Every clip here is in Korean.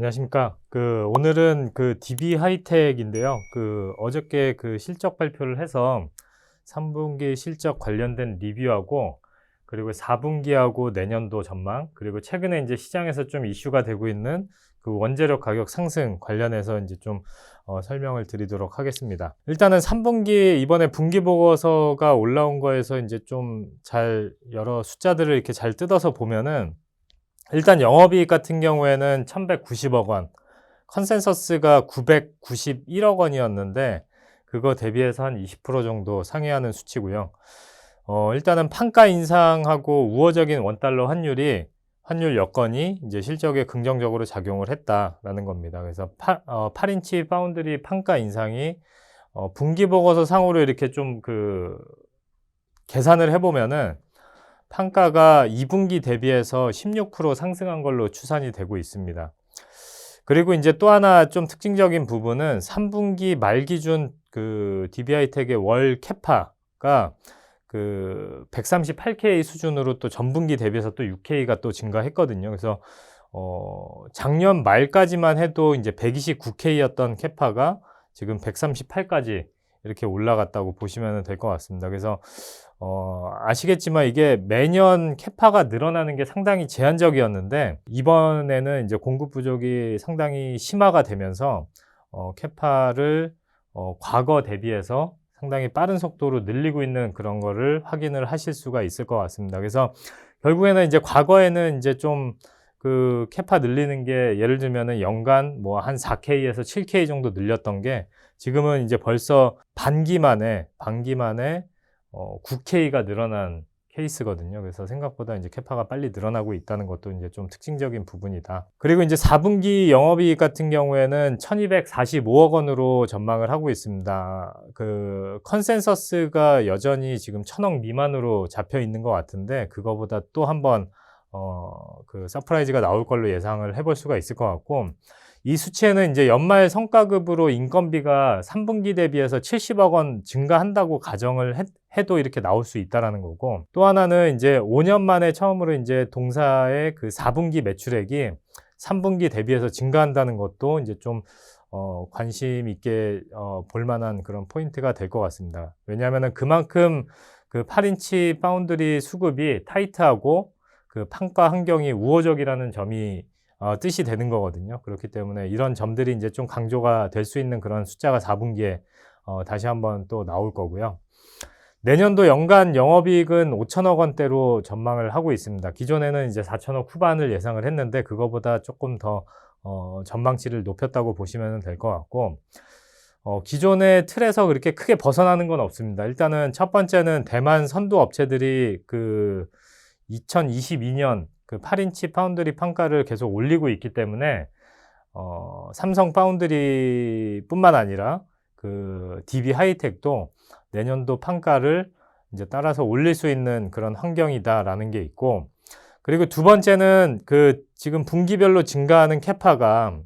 안녕하십니까. 오늘은 DB 하이텍인데요. 어저께 실적 발표를 해서 3분기 실적 관련된 리뷰하고, 그리고 4분기하고 내년도 전망, 그리고 최근에 이제 시장에서 좀 이슈가 되고 있는 원재료 가격 상승 관련해서 이제 좀 설명을 드리도록 하겠습니다. 일단은 3분기 이번에 분기 보고서가 올라온 거에서 이제 좀 여러 숫자들을 이렇게 잘 뜯어서 보면은, 일단 영업이익 같은 경우에는 1190억 원, 컨센서스가 991억 원이었는데 그거 대비해서 한 20% 정도 상회하는 수치고요. 일단은 판가 인상하고 우호적인 원달러 환율 여건이 이제 실적에 긍정적으로 작용을 했다라는 겁니다. 그래서 8인치 파운드리 판가 인상이 분기 보고서 상으로 이렇게 좀 계산을 해보면은 판가가 2분기 대비해서 16% 상승한 걸로 추산이 되고 있습니다. 그리고 이제 또 하나 좀 특징적인 부분은 3분기 말 기준 DB 하이텍의 월 캐파가 138K 수준으로 또 전분기 대비해서 또 6K가 또 증가했거든요. 그래서 작년 말까지만 해도 이제 129K였던 캐파가 지금 138까지 이렇게 올라갔다고 보시면 될 것 같습니다. 그래서 아시겠지만 이게 매년 캐파가 늘어나는 게 상당히 제한적이었는데, 이번에는 이제 공급 부족이 상당히 심화가 되면서 캐파를 과거 대비해서 상당히 빠른 속도로 늘리고 있는 그런 거를 확인을 하실 수가 있을 것 같습니다. 그래서 결국에는 이제 과거에는 이제 좀 캐파 늘리는 게 예를 들면은 연간 뭐 한 4K에서 7K 정도 늘렸던 게 지금은 이제 벌써 반기 만에 9K가 늘어난 케이스거든요. 그래서 생각보다 이제 캐파가 빨리 늘어나고 있다는 것도 이제 좀 특징적인 부분이다. 그리고 이제 4분기 영업이익 같은 경우에는 1245억 원으로 전망을 하고 있습니다. 컨센서스가 여전히 지금 1000억 미만으로 잡혀 있는 것 같은데, 그거보다 또 한번 서프라이즈가 나올 걸로 예상을 해볼 수가 있을 것 같고, 이 수치에는 이제 연말 성과급으로 인건비가 3분기 대비해서 70억 원 증가한다고 가정을 해도 이렇게 나올 수 있다라는 거고, 또 하나는 이제 5년 만에 처음으로 이제 동사의 4분기 매출액이 3분기 대비해서 증가한다는 것도 이제 좀 관심 있게 볼 만한 그런 포인트가 될 것 같습니다. 왜냐하면은 그만큼 8인치 파운드리 수급이 타이트하고 판가 환경이 우호적이라는 점이 뜻이 되는 거거든요. 그렇기 때문에 이런 점들이 이제 좀 강조가 될 수 있는 그런 숫자가 4분기에 다시 한번 또 나올 거고요. 내년도 연간 영업이익은 5천억 원대로 전망을 하고 있습니다. 기존에는 이제 4천억 후반을 예상을 했는데 그거보다 조금 더 전망치를 높였다고 보시면 될 것 같고, 기존의 틀에서 그렇게 크게 벗어나는 건 없습니다. 일단은 첫 번째는 대만 선두 업체들이 2022년 8인치 파운드리 판가를 계속 올리고 있기 때문에 삼성 파운드리 뿐만 아니라 DB 하이텍도 내년도 판가를 이제 따라서 올릴 수 있는 그런 환경이다라는 게 있고, 그리고 두 번째는 지금 분기별로 증가하는 캐파가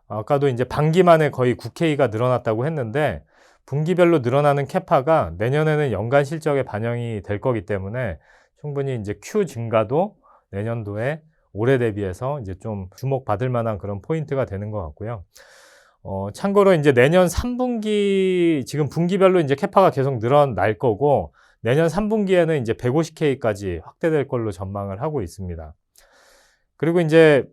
아까도 이제 반기 만에 거의 9K가 늘어났다고 했는데, 분기별로 늘어나는 캐파가 내년에는 연간 실적에 반영이 될 거기 때문에 충분히 이제 Q 증가도 내년도에 올해 대비해서 이제 좀 주목받을 만한 그런 포인트가 되는 것 같고요. 참고로 이제 내년 3분기, 지금 분기별로 이제 캐파가 계속 늘어날 거고, 내년 3분기에는 이제 150K까지 확대될 걸로 전망을 하고 있습니다. 그리고 이제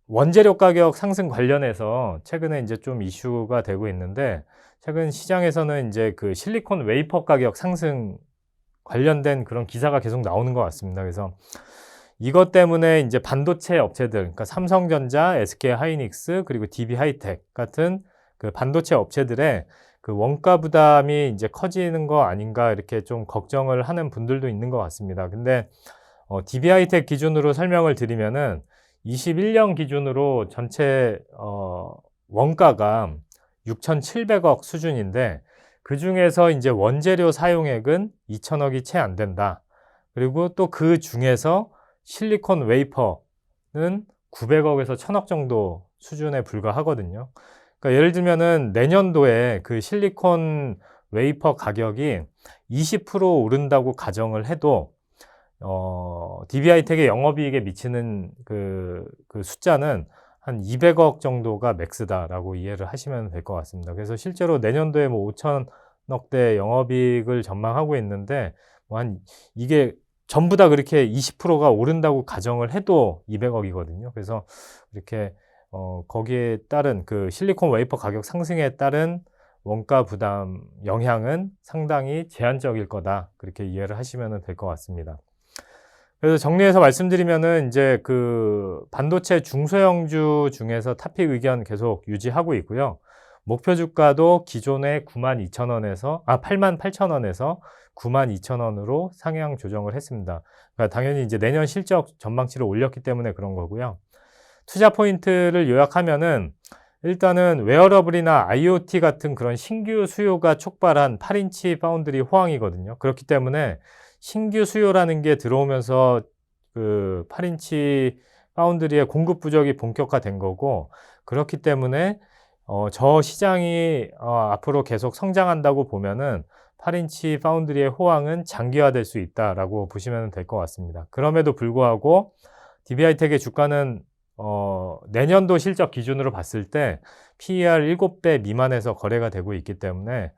원재료 가격 상승 관련해서 최근에 이제 좀 이슈가 되고 있는데, 최근 시장에서는 이제 실리콘 웨이퍼 가격 상승 관련된 그런 기사가 계속 나오는 것 같습니다. 그래서 이것 때문에 이제 반도체 업체들, 그러니까 삼성전자, SK 하이닉스, 그리고 DB 하이텍 같은 반도체 업체들의 원가 부담이 이제 커지는 거 아닌가 이렇게 좀 걱정을 하는 분들도 있는 것 같습니다. 근데 DB 하이텍 기준으로 설명을 드리면은 21년 기준으로 전체 원가가 6,700억 수준인데, 그 중에서 이제 원재료 사용액은 2천억이 채 안 된다. 그리고 또 그 중에서 실리콘 웨이퍼는 900억에서 1,000억 정도 수준에 불과하거든요. 그러니까 예를 들면은 내년도에 실리콘 웨이퍼 가격이 20% 오른다고 가정을 해도 DB 하이텍의 영업이익에 미치는 숫자는 한 200억 정도가 맥스다라고 이해를 하시면 될 것 같습니다. 그래서 실제로 내년도에 뭐 5천억대 영업이익을 전망하고 있는데 뭐 한 이게 전부 다 그렇게 20%가 오른다고 가정을 해도 200억이거든요. 그래서 이렇게 거기에 따른 그 실리콘 웨이퍼 가격 상승에 따른 원가 부담 영향은 상당히 제한적일 거다. 그렇게 이해를 하시면 될 것 같습니다. 그래서 정리해서 말씀드리면은 이제 그 반도체 중소형주 중에서 탑픽 의견 계속 유지하고 있고요. 목표 주가도 기존의 92,000원에서 88,000원에서 92,000원으로 상향 조정을 했습니다. 그러니까 당연히 이제 내년 실적 전망치를 올렸기 때문에 그런 거고요. 투자 포인트를 요약하면은 일단은 웨어러블이나 IoT 같은 그런 신규 수요가 촉발한 8인치 파운드리 호황이거든요. 그렇기 때문에 신규 수요라는 게 들어오면서 그 8인치 파운드리의 공급 부족이 본격화된 거고, 그렇기 때문에 저 시장이 앞으로 계속 성장한다고 보면은 8인치 파운드리의 호황은 장기화될 수 있다라고 보시면 될 것 같습니다. 그럼에도 불구하고 DB하이텍의 주가는 내년도 실적 기준으로 봤을 때 PER 7배 미만에서 거래가 되고 있기 때문에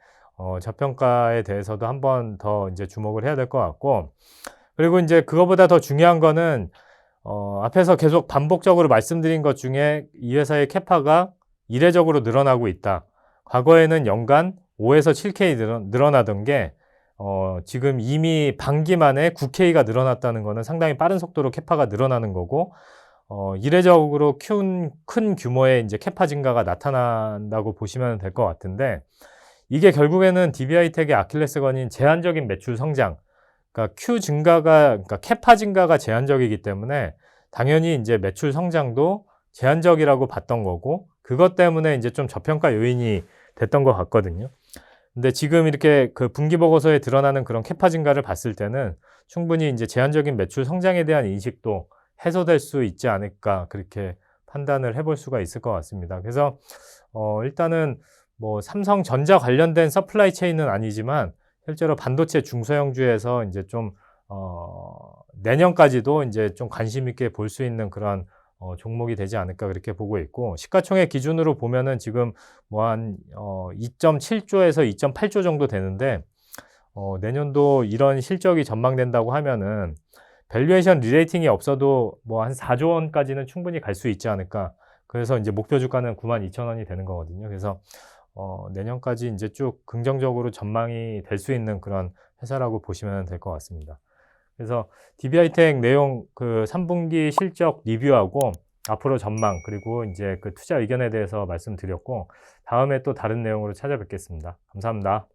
저평가에 대해서도 한 번 더 이제 주목을 해야 될 것 같고, 그리고 이제 그거보다 더 중요한 거는 앞에서 계속 반복적으로 말씀드린 것 중에 이 회사의 캐파가 이례적으로 늘어나고 있다. 과거에는 연간 5에서 7K 늘어나던 게 지금 이미 반기 만에 9K가 늘어났다는 거는 상당히 빠른 속도로 캐파가 늘어나는 거고, 이례적으로 큰 규모의 이제 캐파 증가가 나타난다고 보시면 될 것 같은데, 이게 결국에는 DB하이텍의 아킬레스건인 제한적인 매출 성장, 그러니까 그러니까 캐파 증가가 제한적이기 때문에 당연히 이제 매출 성장도 제한적이라고 봤던 거고, 그것 때문에 이제 좀 저평가 요인이 됐던 것 같거든요. 근데 지금 이렇게 그 분기 보고서에 드러나는 그런 캐파 증가를 봤을 때는 충분히 이제 제한적인 매출 성장에 대한 인식도 해소될 수 있지 않을까, 그렇게 판단을 해볼 수가 있을 것 같습니다. 그래서 일단은 뭐 삼성전자 관련된 서플라이 체인은 아니지만 실제로 반도체 중소형주에서 이제 좀 내년까지도 이제 좀 관심 있게 볼 수 있는 그런 종목이 되지 않을까, 그렇게 보고 있고, 시가총액 기준으로 보면은 지금 뭐 한 2.7조에서 2.8조 정도 되는데, 내년도 이런 실적이 전망된다고 하면은 밸류에이션 리레이팅이 없어도 뭐 한 4조 원까지는 충분히 갈 수 있지 않을까. 그래서 이제 목표 주가는 92,000원이 되는 거거든요. 그래서 내년까지 이제 쭉 긍정적으로 전망이 될 수 있는 그런 회사라고 보시면 될 것 같습니다. 그래서 DB하이텍 내용 그 3분기 실적 리뷰하고 앞으로 전망, 그리고 이제 그 투자 의견에 대해서 말씀드렸고, 다음에 또 다른 내용으로 찾아뵙겠습니다. 감사합니다.